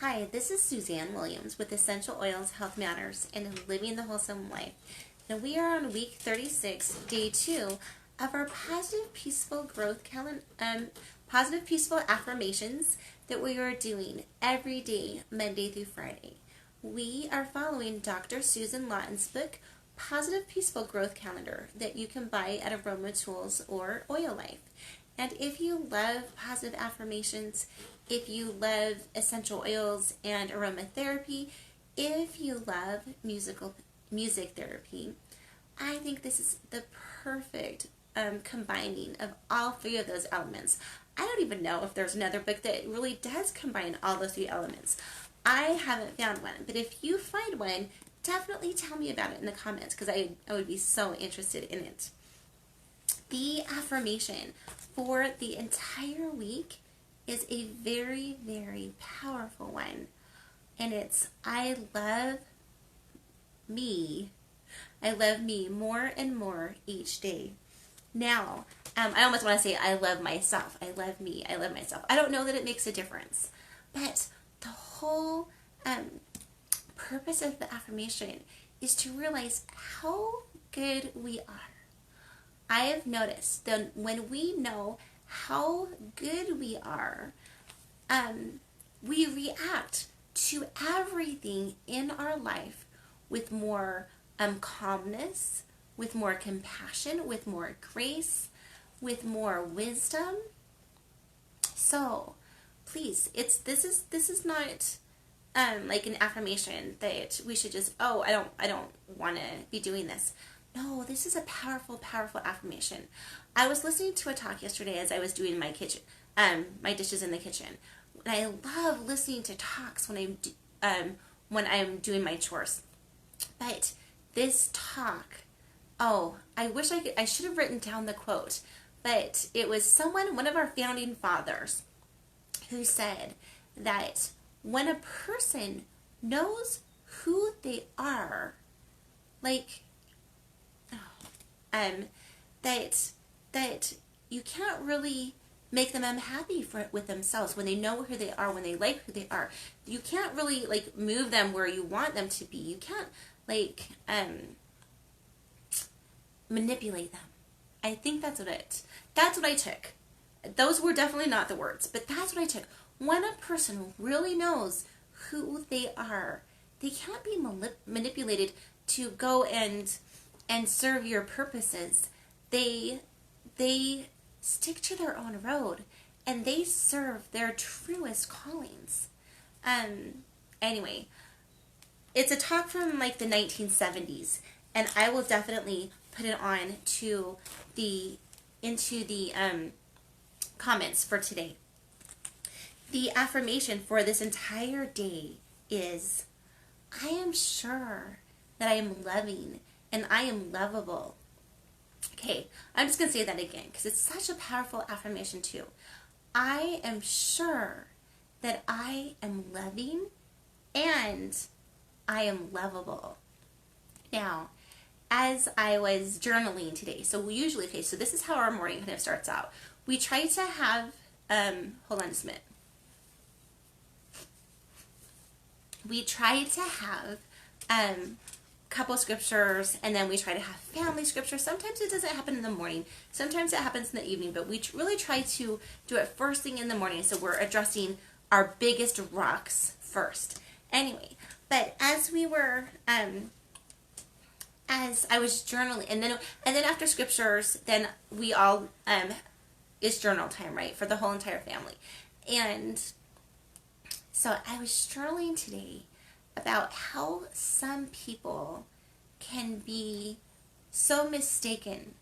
Hi, this is Suzanne Williams with Essential Oils, Health Matters, and Living the Wholesome Life. And we are on week 36, day 2 of our positive, peaceful growth positive, peaceful affirmations that we are doing every day, Monday through Friday. We are following Dr. Susan Lawton's book, Positive, Peaceful Growth Calendar, that you can buy at Aroma Tools or Oil Life. And if you love positive affirmations, if you love essential oils and aromatherapy, if you love music therapy, I think this is the perfect combining of all three of those elements. I don't even know if there's another book that really does combine all those three elements. I haven't found one, but if you find one, definitely tell me about it in the comments because I would be so interested in it. The affirmation for the entire week is a very, very powerful one. And it's, I love me. I love me more and more each day. Now, I almost want to say I love myself. I love me. I love myself. I don't know that it makes a difference. But the whole purpose of the affirmation is to realize how good we are. I have noticed that when we know how good we are, we react to everything in our life with more calmness, with more compassion, with more grace, with more wisdom. So, please, this is not like an affirmation that we should just, I don't want to be doing this. No, this is a powerful, powerful affirmation. I was listening to a talk yesterday as I was doing my my dishes in the kitchen. And I love listening to talks when I'm doing my chores. But this talk, I wish I should have written down the quote. But it was one of our founding fathers, who said that when a person knows who they are, like, that you can't really make them unhappy with themselves when they know who they are, when they like who they are. You can't really like move them where you want them to be. You can't like manipulate them. I think that's what I took. Those were definitely not the words, but that's what I took. When a person really knows who they are, they can't be manipulated to go and serve your purposes. They stick to their own road and they serve their truest callings. Anyway, it's a talk from like the 1970s, and I will definitely put it on into the comments for today. The affirmation for this entire day is, I am sure that I am loving and I am lovable. Okay, I'm just going to say that again because it's such a powerful affirmation too. I am sure that I am loving and I am lovable. Now, as I was journaling today, so this is how our morning kind of starts out. We try to have, hold on just a minute. We try to have couple scriptures, and then we try to have family scriptures. Sometimes it doesn't happen in the morning. Sometimes it happens in the evening, but we really try to do it first thing in the morning, so we're addressing our biggest rocks first. Anyway, but as we were, as I was journaling, and then after scriptures, then we all, is journal time, right, for the whole entire family. And so I was journaling today about how some people can be so mistaken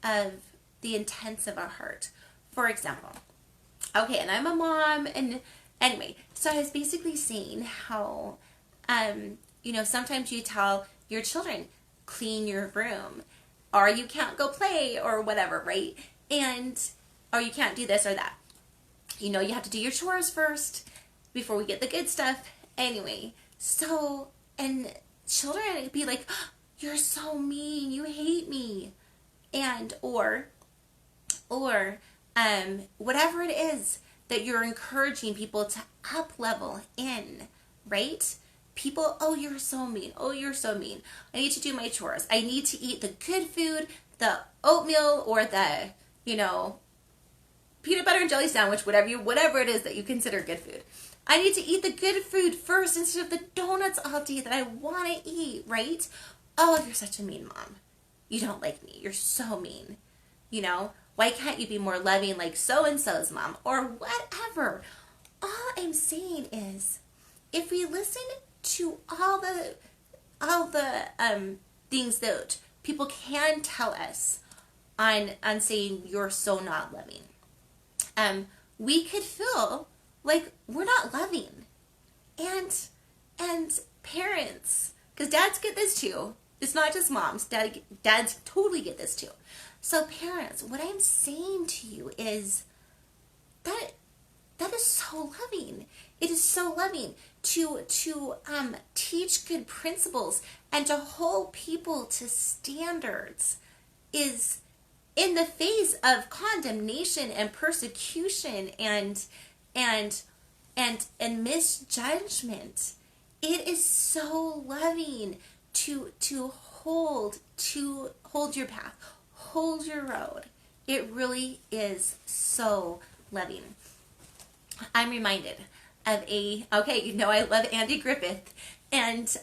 of the intents of a heart. For example, and I'm a mom, and anyway, so I was basically saying how, sometimes you tell your children, clean your room, or you can't go play, or whatever, right? Or you can't do this or that. You have to do your chores first before we get the good stuff. Anyway, so, and children be like, oh, you're so mean, you hate me. Or whatever it is that you're encouraging people to up level in, right? People, oh, you're so mean. Oh, you're so mean. I need to do my chores. I need to eat the good food, the oatmeal or the, peanut butter and jelly sandwich, whatever it is that you consider good food. I need to eat the good food first instead of the donuts all day that I want to eat, right? Oh, you're such a mean mom. You don't like me. You're so mean. Why can't you be more loving like so-and-so's mom or whatever? All I'm saying is, if we listen to all the things that people can tell us on saying you're so not loving, we could feel like we're not loving. And parents, because dads get this too. It's not just moms. Dads totally get this too. So parents, what I'm saying to you is that is so loving. It is so loving to teach good principles and to hold people to standards is in the face of condemnation and persecution and misjudgment. It is so loving to hold your path, hold your road. It really is so loving. I'm reminded of I love Andy Griffith, and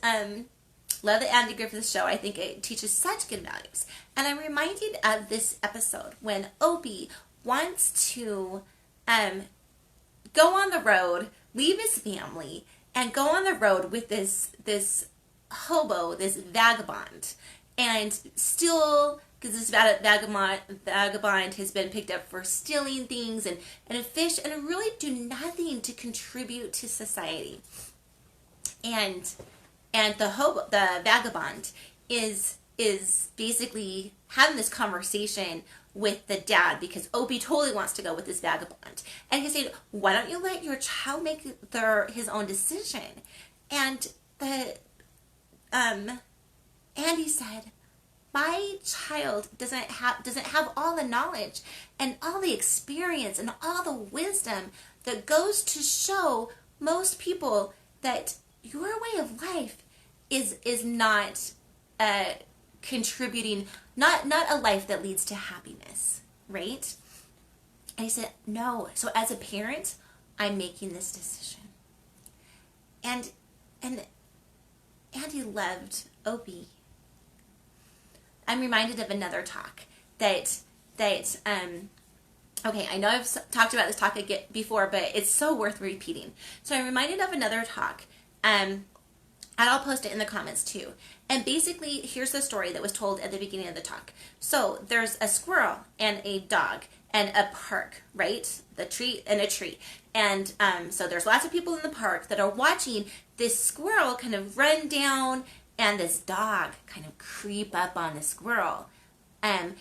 love the Andy Griffith show. I think it teaches such good values. And I'm reminded of this episode when Opie wants to go on the road, leave his family, and go on the road with this hobo, this vagabond, and still, because this vagabond has been picked up for stealing things and a fish and really do nothing to contribute to society. And the vagabond is basically having this conversation with the dad because Opie totally wants to go with this vagabond. And he's saying, why don't you let your child make his own decision? And Andy said, my child doesn't have all the knowledge and all the experience and all the wisdom that goes to show most people that your way of life is not contributing, not a life that leads to happiness, right? And he said, no. So as a parent, I'm making this decision. And Andy loved Opie. I'm reminded of another talk that I know I've talked about this talk again before, but it's so worth repeating. So I'm reminded of another talk, and I'll post it in the comments too. And basically, here's the story that was told at the beginning of the talk. So there's a squirrel and a dog and a park, right? A tree. And so there's lots of people in the park that are watching this squirrel kind of run down and this dog kind of creep up on the squirrel. And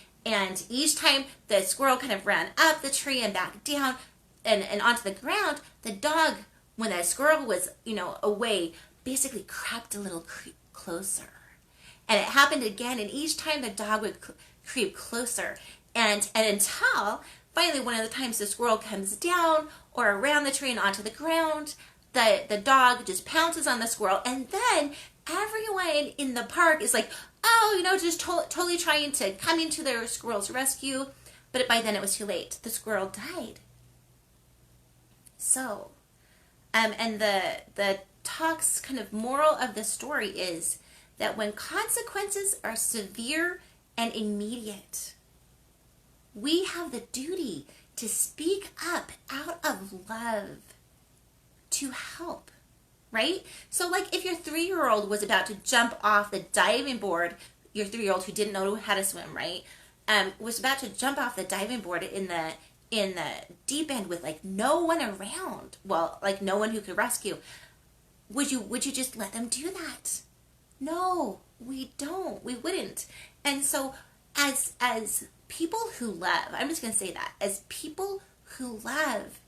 each time the squirrel kind of ran up the tree and back down and onto the ground, the dog, when the squirrel was, away, basically crept a little closer. And it happened again, and each time the dog would creep closer. And until finally one of the times the squirrel comes down or around the tree and onto the ground, the dog just pounces on the squirrel, and then everyone in the park is like, just totally trying to come into their squirrel's rescue. But by then it was too late. The squirrel died. So, and the talk's kind of moral of the story is that when consequences are severe and immediate, we have the duty to speak up out of love to help, right? So like if your 3-year-old was about to jump off the diving board, your 3-year-old who didn't know how to swim, right? Was about to jump off the diving board in the deep end with like no one around. Well, like no one who could rescue. Would you just let them do that? No, we don't. We wouldn't. And so as people who love, I'm just going to say that, as people who love,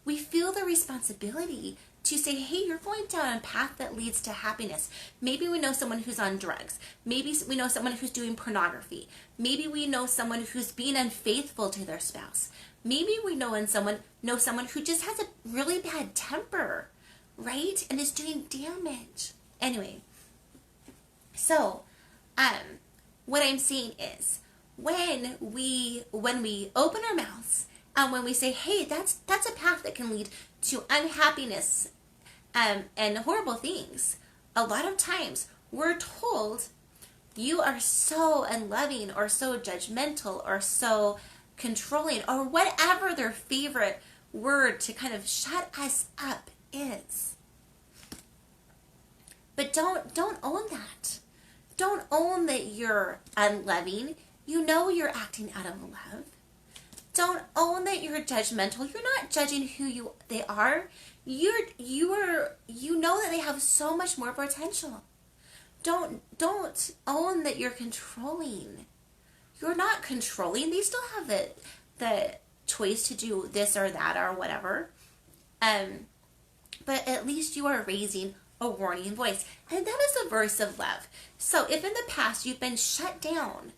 we feel the responsibility to say, hey, you're going down a path that leads to happiness. Maybe we know someone who's on drugs. Maybe we know someone who's doing pornography. Maybe we know someone who's being unfaithful to their spouse. Maybe we know someone who just has a really bad temper, right? And is doing damage. Anyway, so what I'm saying is, when we open our mouths and when we say, hey, that's a path that can lead to unhappiness and horrible things, a lot of times we're told, you are so unloving or so judgmental or so controlling or whatever their favorite word to kind of shut us up is. But don't own that. Don't own that you're unloving. You know you're acting out of love. Don't own that you're judgmental. You're not judging who they are. You know that they have so much more potential. Don't own that you're controlling. You're not controlling. They still have the choice to do this or that or whatever. But at least you are raising a warning voice. And that is a voice of love. So if in the past you've been shut down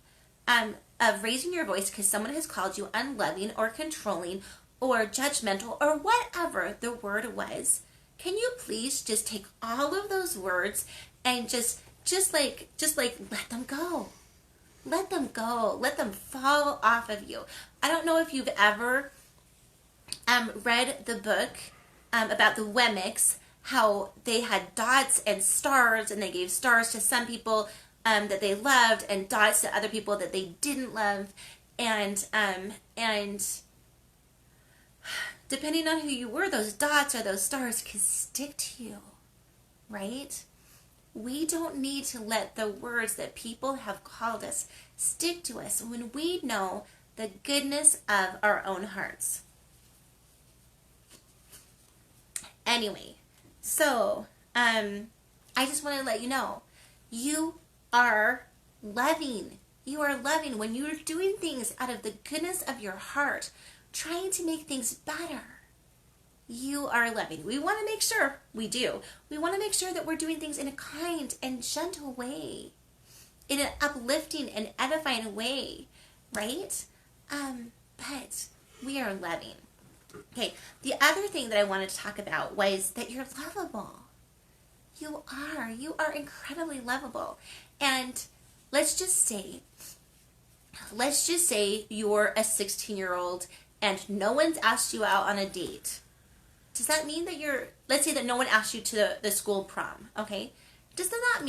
of raising your voice because someone has called you unloving or controlling or judgmental or whatever the word was, can you please just take all of those words and just like let them go. Let them go. Let them fall off of you. I don't know if you've ever read the book about the Wemmicks, how they had dots and stars, and they gave stars to some people that they loved and dots to other people that they didn't love, and depending on who you were, those dots or those stars could stick to you, right? We don't need to let the words that people have called us stick to us when we know the goodness of our own hearts. Anyway, so I just want to let you know, you are loving. You are loving when you're doing things out of the goodness of your heart, trying to make things better. You are loving. We want to make sure, we want to make sure that we're doing things in a kind and gentle way, in an uplifting and edifying way, right? But we are loving. Okay, the other thing that I wanted to talk about was that you're lovable. You are incredibly lovable. And let's just say you're a 16-year-old and no one's asked you out on a date. Does that mean that let's say that no one asked you to the school prom, okay? Does that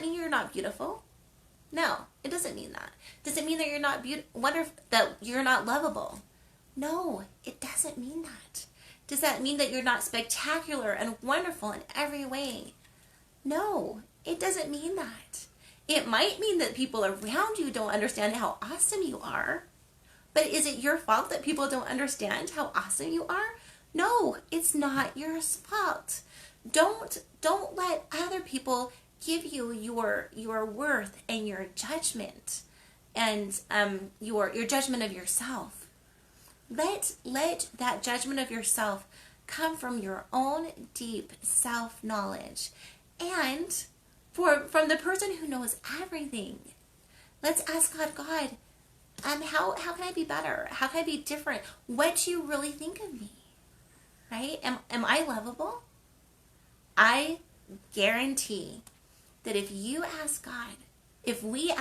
mean you're not beautiful? No, it doesn't mean that. Does it mean that you're not that you're not lovable? No, it doesn't mean that. Does that mean that you're not spectacular and wonderful in every way? No, it doesn't mean that. It might mean that people around you don't understand how awesome you are. But is it your fault that people don't understand how awesome you are? No, it's not your fault. Don't let other people give you your worth and your judgment and your judgment of yourself. Let that judgment of yourself come from your own deep self-knowledge and from the person who knows everything. Let's ask God, how can I be better? How can I be different? What do you really think of me? Right? Am I lovable? I guarantee that if we ask God, if we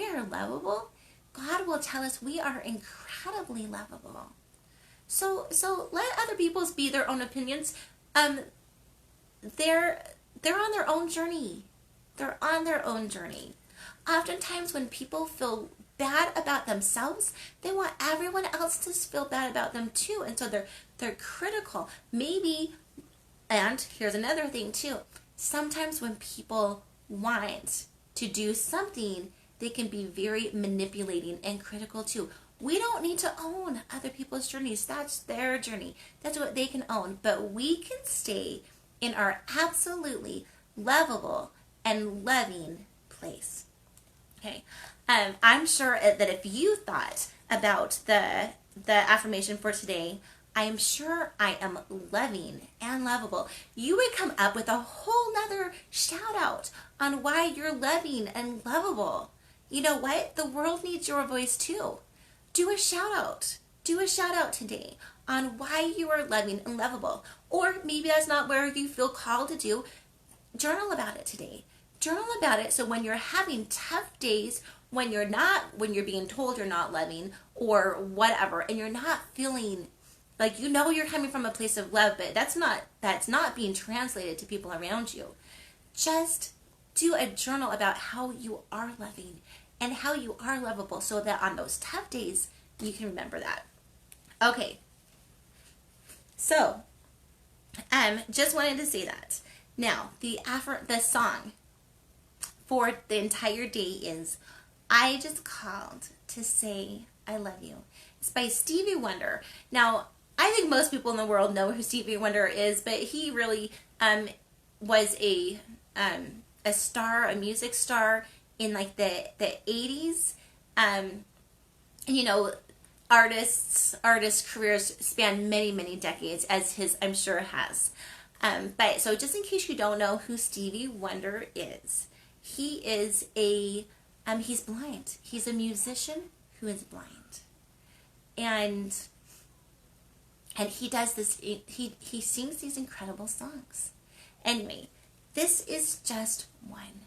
are lovable, God will tell us we are incredibly lovable. So let other people's be their own opinions. They're on their own journey. They're on their own journey. Oftentimes when people feel bad about themselves, they want everyone else to feel bad about them too. And so they're critical. Maybe, and here's another thing too. Sometimes when people want to do something, they can be very manipulating and critical too. We don't need to own other people's journeys. That's their journey. That's what they can own. But we can stay in our absolutely lovable and loving place. Okay. I'm sure that if you thought about the affirmation for today, I am sure I am loving and lovable. You would come up with a whole nother shout out on why you're loving and lovable. You know what? The world needs your voice too. Do a shout out. Do a shout out today on why you are loving and lovable. Or maybe that's not where you feel called to do. Journal about it today. Journal about it so when you're having tough days, when you're being told you're not loving or whatever, and you're not feeling like you're coming from a place of love, but that's not being translated to people around you. Just do a journal about how you are loving and how you are lovable so that on those tough days, you can remember that. Okay. So, just wanted to say that. Now, the song for the entire day is I Just Called to Say I Love You. It's by Stevie Wonder. Now, I think most people in the world know who Stevie Wonder is, but he really was a star, a music star in like the 80s. Artists' careers span many, many decades, as his I'm sure has. But so just in case you don't know who Stevie Wonder is, he is he's blind. He's a musician who is blind. And he does this, he sings these incredible songs. Anyway, this is just one.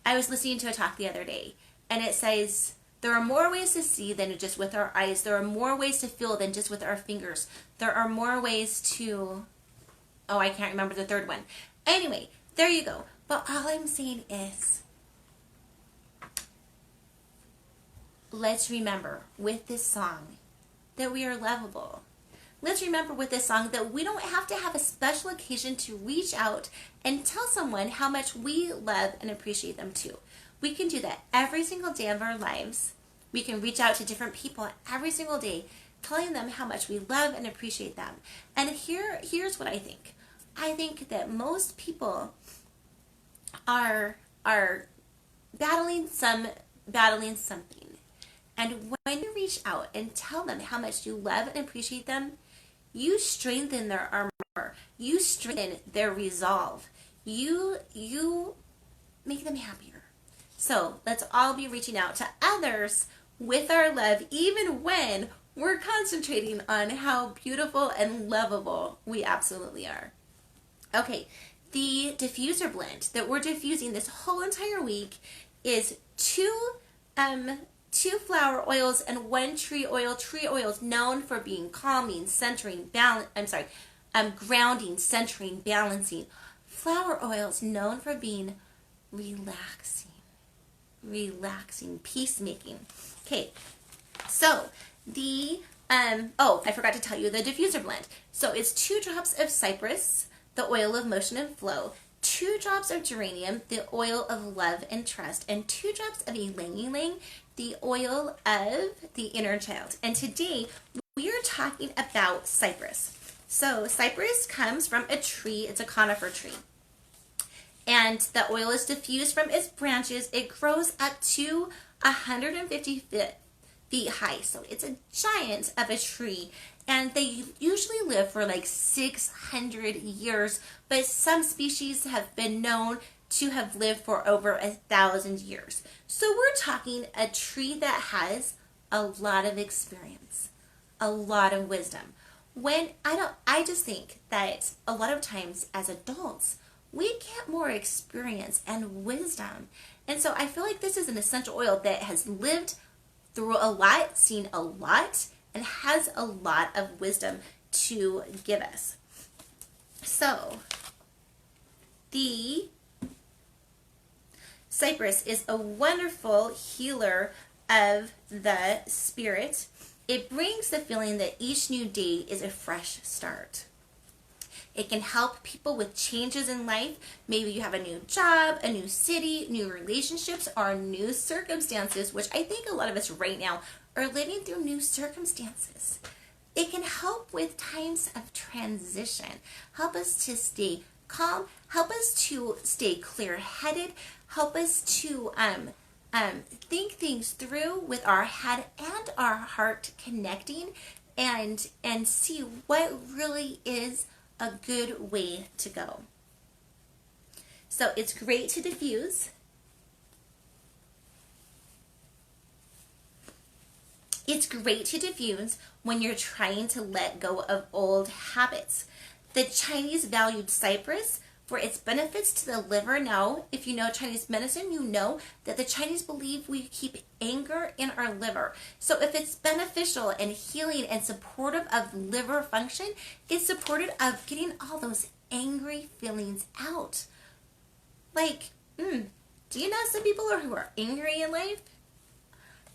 I was listening to a talk the other day, and it says, there are more ways to see than just with our eyes. There are more ways to feel than just with our fingers. There are more ways to, I can't remember the third one. Anyway, there you go. But all I'm saying is, let's remember with this song that we are lovable. Let's remember with this song that we don't have to have a special occasion to reach out and tell someone how much we love and appreciate them too. We can do that every single day of our lives. We can reach out to different people every single day, telling them how much we love and appreciate them. And here's what I think. I think that most people are battling something. And when you reach out and tell them how much you love and appreciate them, you strengthen their armor. You strengthen their resolve. You make them happier. So let's all be reaching out to others with our love, even when we're concentrating on how beautiful and lovable we absolutely are. Okay, the diffuser blend that we're diffusing this whole entire week is two flower oils and one tree oil. Tree oil is known for being calming, centering, grounding, centering, balancing. Flower oil is known for being relaxing, peacemaking. Okay, so the I forgot to tell you the diffuser blend. So it's 2 drops of cypress, the oil of motion and flow, 2 drops of geranium, the oil of love and trust, and 2 drops of ylang-ylang, the oil of the inner child. And today we are talking about cypress. So cypress comes from a tree. It's a conifer tree. And the oil is diffused from its branches. It grows up to 150 feet high. So it's a giant of a tree. And they usually live for like 600 years. But some species have been known to have lived for over 1,000 years. So we're talking a tree that has a lot of experience, a lot of wisdom. I just think that a lot of times as adults, we get more experience and wisdom. And so I feel like this is an essential oil that has lived through a lot, seen a lot, and has a lot of wisdom to give us. So the cypress is a wonderful healer of the spirit. It brings the feeling that each new day is a fresh start. It can help people with changes in life. Maybe you have a new job, a new city, new relationships, or new circumstances, which I think a lot of us right now are living through new circumstances. It can help with times of transition, help us to stay calm, help us to stay clear-headed, help us to think things through with our head and our heart connecting, and see what really is a good way to go. So it's great to diffuse. It's great to diffuse when you're trying to let go of old habits. The Chinese valued cypress for its benefits to the liver. Now, if you know Chinese medicine, you know that the Chinese believe we keep anger in our liver. So if it's beneficial and healing and supportive of liver function, it's supportive of getting all those angry feelings out. Like, do you know some people who are angry in life?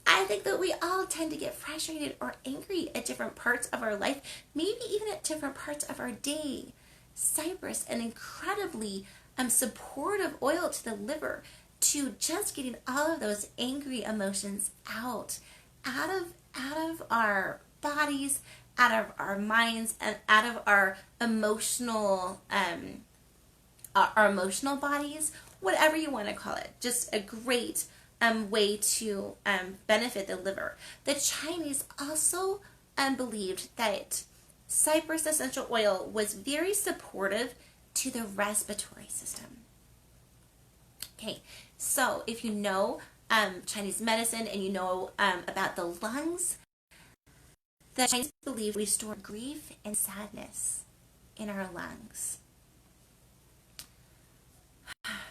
I think that we all tend to get frustrated or angry at different parts of our life, maybe even at different parts of our day. Cypress, an incredibly supportive oil to the liver, to just getting all of those angry emotions out of our bodies, out of our minds, and out of our emotional bodies, whatever you want to call it. Just a great way to benefit the liver. The Chinese also believed that cypress essential oil was very supportive to the respiratory system. Okay, so if you know Chinese medicine and you know about the lungs, the Chinese believe we store grief and sadness in our lungs.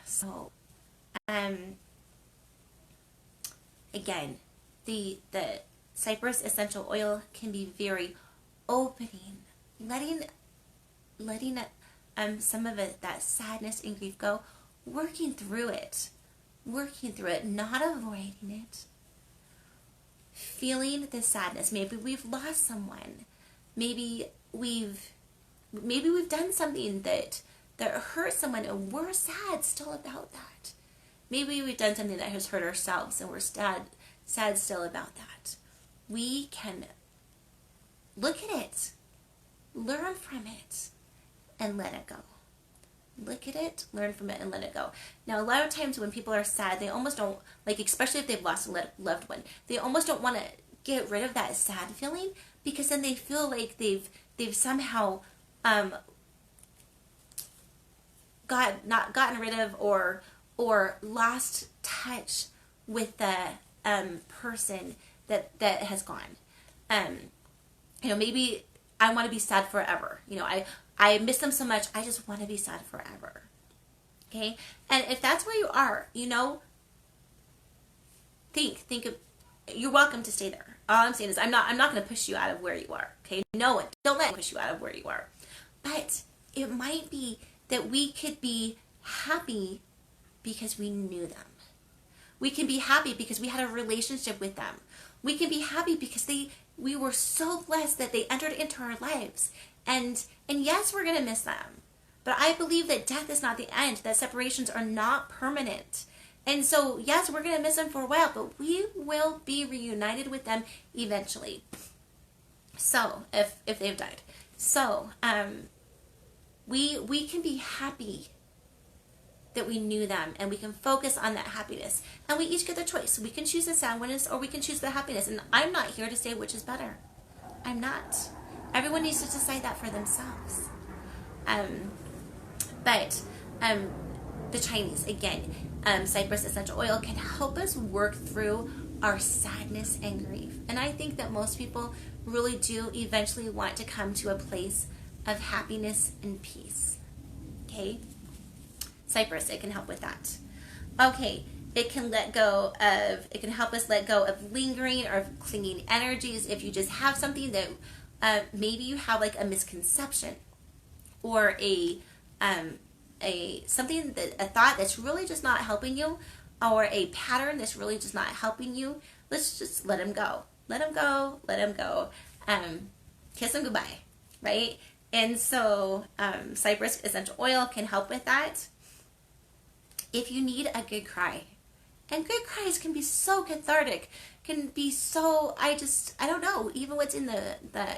So, again, the cypress essential oil can be very opening, letting some of it, that sadness and grief go, working through it, not avoiding it. Feeling the sadness. Maybe we've lost someone. Maybe we've done something that hurt someone, and we're sad still about that. Maybe we've done something that has hurt ourselves, and we're sad still about that. We can look at it, learn from it, and let it go. Look at it, learn from it, and let it go. Now, a lot of times when people are sad, they almost don't, like, especially if they've lost a loved one, they almost don't want to get rid of that sad feeling, because then they feel like they've somehow not gotten rid of or lost touch with the person that has gone. Maybe I want to be sad forever. I miss them so much, I just want to be sad forever. Okay? And if that's where you are, think of, you're welcome to stay there. All I'm saying is I'm not going to push you out of where you are. Okay? No one, don't let me push you out of where you are. But it might be that we could be happy because we knew them. We can be happy because we had a relationship with them. We can be happy because we were so blessed that they entered into our lives. And yes, we're going to miss them. But I believe that death is not the end, that separations are not permanent. And so, yes, we're going to miss them for a while, but we will be reunited with them eventually. So, if they've died. So, we can be happy that we knew them, and we can focus on that happiness. And we each get the choice. We can choose the sadness, or we can choose the happiness. And I'm not here to say which is better. I'm not. Everyone needs to decide that for themselves. But the Chinese, again, cypress essential oil can help us work through our sadness and grief. And I think that most people really do eventually want to come to a place of happiness and peace. Okay? Cypress, it can help with that. Okay, it can help us let go of lingering or clinging energies. If you just have something that maybe you have like a misconception or a thought that's really just not helping you, or a pattern that's really just not helping you, let's just let them go. Let them go. Let them go. Kiss them goodbye, right? And so cypress essential oil can help with that. If you need a good cry, and good cries can be so cathartic, can be so, I don't know, even what's in the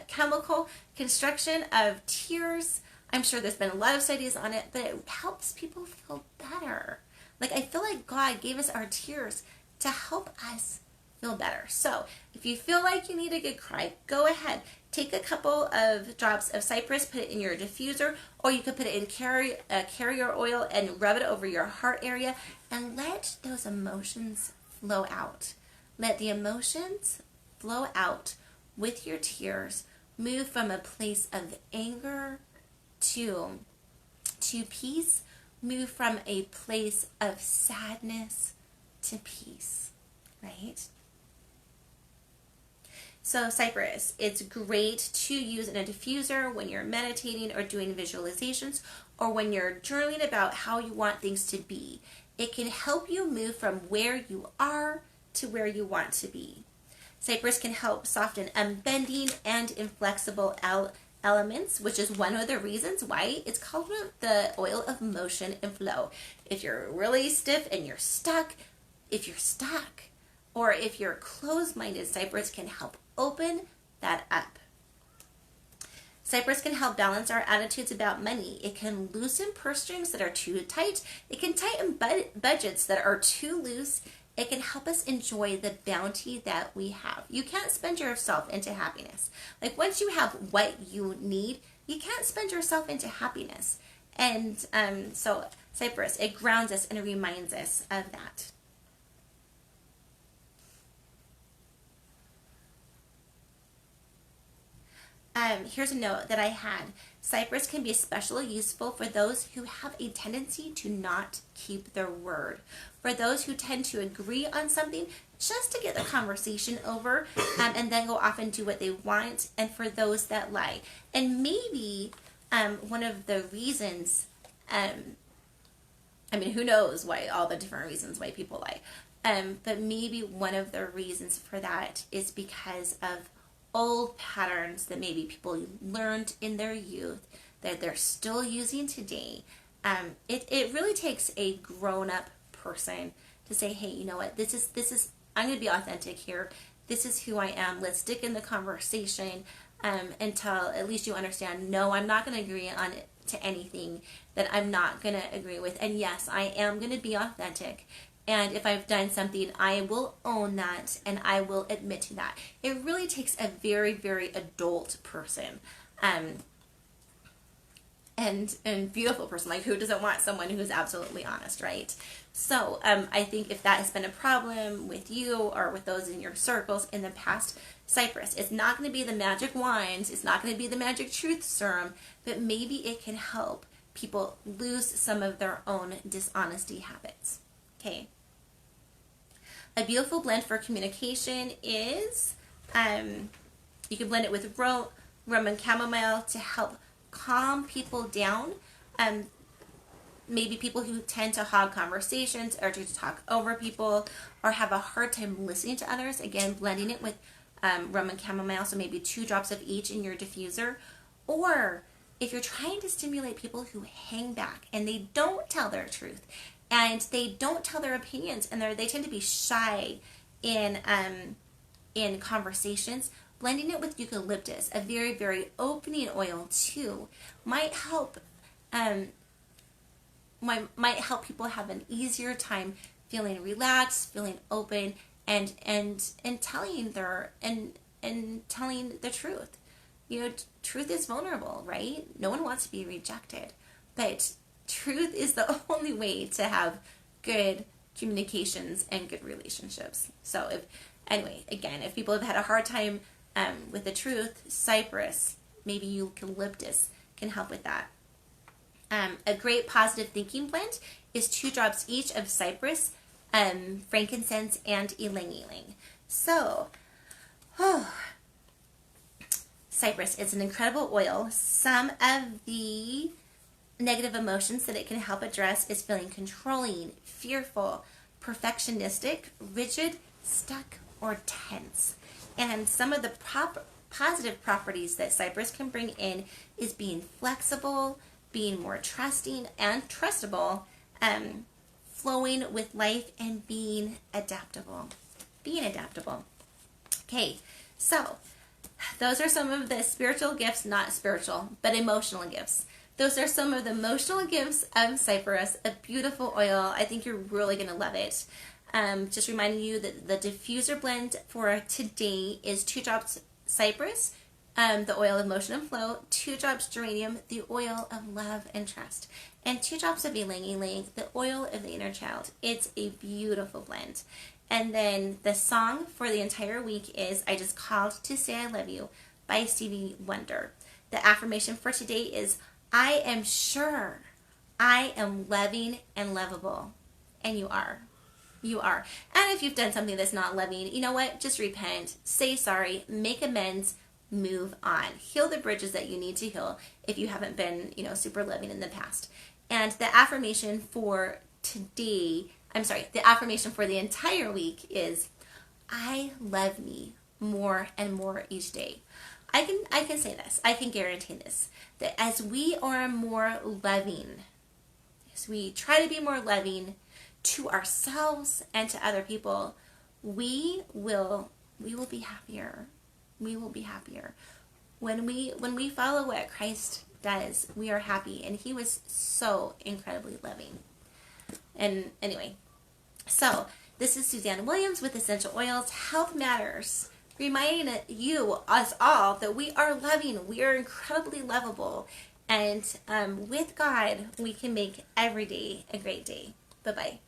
chemical construction of tears. I'm sure there's been a lot of studies on it, but it helps people feel better. Like, I feel like God gave us our tears to help us feel better. So if you feel like you need a good cry, go ahead. Take a couple of drops of cypress, put it in your diffuser, or you could put it in carrier oil and rub it over your heart area and let those emotions flow out. Let the emotions flow out with your tears. Move from a place of anger to peace. Move from a place of sadness to peace, right? So cypress, it's great to use in a diffuser when you're meditating or doing visualizations, or when you're journaling about how you want things to be. It can help you move from where you are to where you want to be. Cypress can help soften unbending and inflexible elements, which is one of the reasons why it's called the oil of motion and flow. If you're really stiff and you're stuck, or if you're closed-minded, cypress can help open that up. Cypress can help balance our attitudes about money. It can loosen purse strings that are too tight. It can tighten budgets that are too loose. It can help us enjoy the bounty that we have. You can't spend yourself into happiness. Like once you have what you need, you can't spend yourself into happiness. And so cypress, it grounds us and it reminds us of that. Here's a note that I had. Cypress can be especially useful for those who have a tendency to not keep their word. For those who tend to agree on something just to get the conversation over and then go off and do what they want, and for those that lie. And maybe one of the reasons, who knows why, all the different reasons why people lie. But maybe one of the reasons for that is because of old patterns that maybe people learned in their youth that they're still using today. It really takes a grown-up person to say, hey, you know what, this is I'm going to be authentic here. This is who I am. Let's stick in the conversation until at least you understand, no, I'm not going to agree on it to anything that I'm not going to agree with. And yes, I am going to be authentic. And if I've done something, I will own that and I will admit to that. It really takes a very, very adult person and beautiful person. Like, who doesn't want someone who's absolutely honest, right? So I think if that has been a problem with you or with those in your circles in the past, cypress, it's not going to be the magic wand. It's not going to be the magic truth serum, but maybe it can help people lose some of their own dishonesty habits. Okay. A beautiful blend for communication is, you can blend it with rum and chamomile to help calm people down. Maybe people who tend to hog conversations or to talk over people or have a hard time listening to others. Again, blending it with rum and chamomile, so maybe 2 drops of each in your diffuser. Or if you're trying to stimulate people who hang back and they don't tell their truth, and they don't tell their opinions, and they tend to be shy in conversations, blending it with eucalyptus, a very, very opening oil too, might help people have an easier time feeling relaxed, feeling open, and telling telling the truth. You know, truth is vulnerable, right? No one wants to be rejected, but truth is the only way to have good communications and good relationships. So if people have had a hard time with the truth, cypress, maybe eucalyptus can help with that. A great positive thinking blend is 2 drops each of cypress, frankincense, and ylang-ylang. So, cypress is an incredible oil. Some of the negative emotions that it can help address is feeling controlling, fearful, perfectionistic, rigid, stuck, or tense. And some of the positive properties that cypress can bring in is being flexible, being more trusting and trustable, flowing with life, and being adaptable. Okay, so those are some of the spiritual gifts, not spiritual, but emotional gifts. Those are some of the emotional gifts of cypress, a beautiful oil. I think you're really going to love it. Just reminding you that the diffuser blend for today is 2 drops cypress, the oil of motion and flow, 2 drops geranium, the oil of love and trust, and 2 drops of ylang ylang, the oil of the inner child. It's a beautiful blend. And then the song for the entire week is I Just Called to Say I Love You by Stevie Wonder. The affirmation for today is I am sure I am loving and lovable. And you are. You are. And if you've done something that's not loving, you know what? Just repent, say sorry, make amends, move on. Heal the bridges that you need to heal if you haven't been, super loving in the past. And the affirmation for today, the affirmation for the entire week is I love me more and more each day. I can say this, I can guarantee this, that as we are more loving, as we try to be more loving to ourselves and to other people, we will be happier. We will be happier. When we follow what Christ does, we are happy, and he was so incredibly loving. And anyway, so this is Suzanne Williams with Essential Oils Health Matters, reminding us all, that we are loving, we are incredibly lovable, and with God, we can make every day a great day. Bye-bye.